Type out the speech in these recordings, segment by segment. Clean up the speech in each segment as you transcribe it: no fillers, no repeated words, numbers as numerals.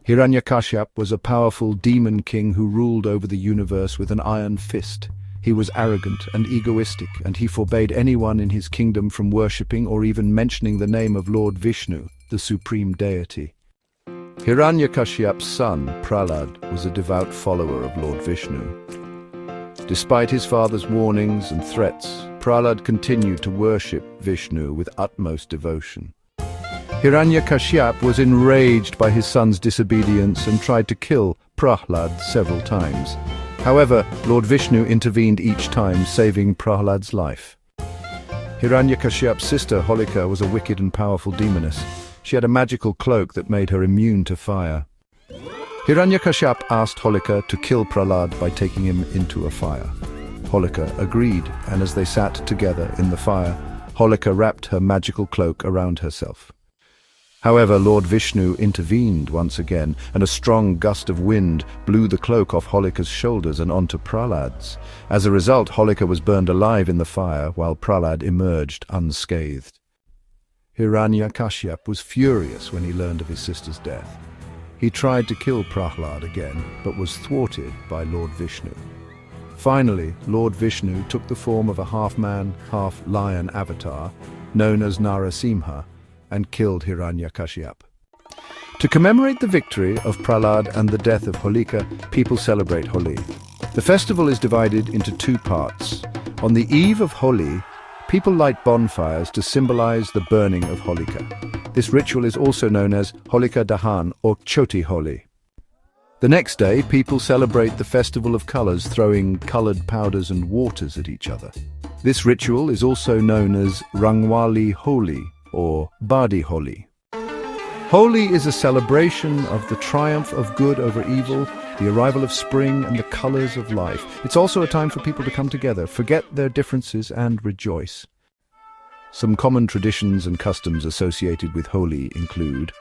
Hiranyakashyap was a powerful demon king who ruled over the universe with an iron fist. He was arrogant and egoistic, and he forbade anyone in his kingdom from worshipping or even mentioning the name of Lord Vishnu, the supreme deity. Hiranyakashyap's son, Prahlad, was a devout follower of Lord Vishnu. Despite his father's warnings and threats, Prahlad continued to worship Vishnu with utmost devotion. Hiranyakashyap was enraged by his son's disobedience and tried to kill Prahlad several times. However, Lord Vishnu intervened each time, saving Prahlad's life. Hiranyakashyap's sister Holika was a wicked and powerful demoness. She had a magical cloak that made her immune to fire. Hiranyakashyap asked Holika to kill Prahlad by taking him into a fire. Holika agreed, and as they sat together in the fire, Holika wrapped her magical cloak around herself. However, Lord Vishnu intervened once again, and a strong gust of wind blew the cloak off Holika's shoulders and onto Prahlad's. As a result, Holika was burned alive in the fire, while Prahlad emerged unscathed. Hiranyakashyap was furious when he learned of his sister's death. He tried to kill Prahlad again, but was thwarted by Lord Vishnu. Finally, Lord Vishnu took the form of a half-man, half-lion avatar, known as Narasimha, and killed Hiranyakashyap. To commemorate the victory of Prahlad and the death of Holika, people celebrate Holi. The festival is divided into two parts. On the eve of Holi, people light bonfires to symbolize the burning of Holika. This ritual is also known as Holika Dahan or Choti Holi. The next day, people celebrate the festival of colors, throwing colored powders and waters at each other. This ritual is also known as Rangwali Holi or Badi Holi. Holi is a celebration of the triumph of good over evil, the arrival of spring and the colors of life. It's also a time for people to come together, forget their differences and rejoice. Some common traditions and customs associated with Holi include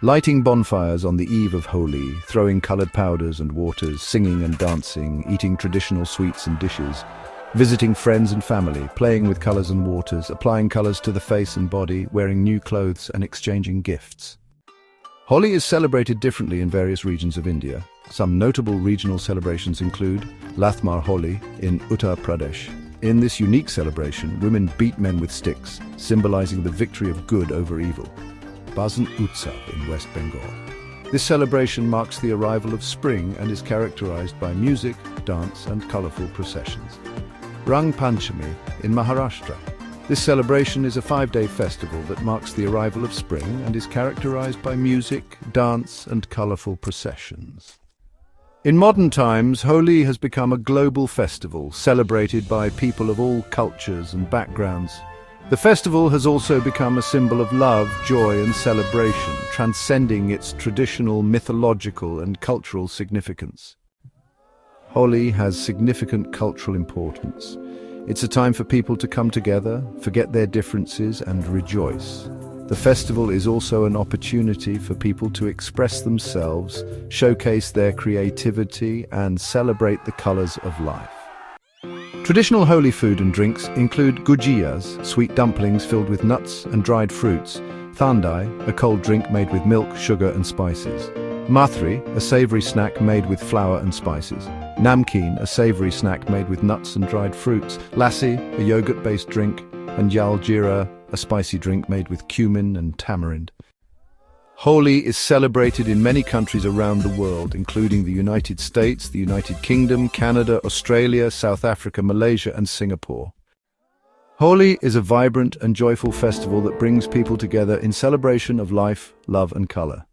lighting bonfires on the eve of Holi, throwing colored powders and waters, singing and dancing, eating traditional sweets and dishes, visiting friends and family, playing with colors and waters, applying colors to the face and body, wearing new clothes and exchanging gifts. Holi is celebrated differently in various regions of India. Some notable regional celebrations include Lathmar Holi in Uttar Pradesh. In this unique celebration, women beat men with sticks, symbolizing the victory of good over evil. Basant Utsav in West Bengal. This celebration marks the arrival of spring and is characterized by music, dance and colorful processions. Rang Panchami in Maharashtra. This celebration is a 5-day festival that marks the arrival of spring and is characterized by music, dance and colorful processions. In modern times, Holi has become a global festival celebrated by people of all cultures and backgrounds. The festival has also become a symbol of love, joy and celebration, transcending its traditional mythological and cultural significance. Holi has significant cultural importance. It's a time for people to come together, forget their differences and rejoice. The festival is also an opportunity for people to express themselves, showcase their creativity and celebrate the colors of life. Traditional Holi food and drinks include gujiyas, sweet dumplings filled with nuts and dried fruits, thandai, a cold drink made with milk, sugar and spices, mathri, a savory snack made with flour and spices, namkeen, a savory snack made with nuts and dried fruits, lassi, a yogurt-based drink, and jal jeera, a spicy drink made with cumin and tamarind. Holi is celebrated in many countries around the world, including the United States, the United Kingdom, Canada, Australia, South Africa, Malaysia, and Singapore. Holi is a vibrant and joyful festival that brings people together in celebration of life, love, and color.